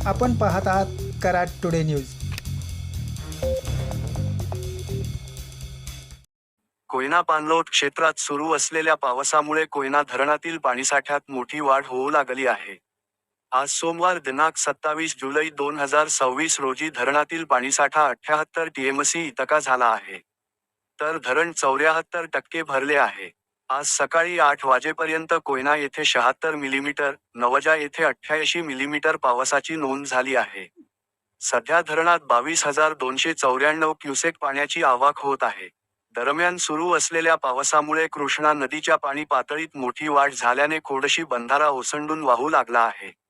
आपण पाहत आहात कराड टुडे न्यूज. कोयना पाणलोट क्षेत्रात सुरू असलेल्या पावसामुळे कोयना धरणातील पाणीसाठ्यात मोठी वाढ होऊ लागली आहे. आज सोमवार दिनांक 27 जुलै 2026 रोजी धरणातील पाणीसाठा 78 टीएमसी इतका झाला आहे. तर धरण 74% भरले आहे. आज सकाळी 8 वाजेपर्यंत कोयना येथे 76 मिलीमीटर, नवजा येथे 88 मिलीमीटर पावसाची नोंद झाली आहे. सध्या धरणात 22,294 क्युसेक पाण्याची आवक होत आहे. दरम्यान सुरू असलेल्या पावसामुळे कृष्णा नदीच्या पाणी पातळीत मोठी वाढ झाल्याने खोडशी बंधारा ओसंडून वाहू लागला आहे.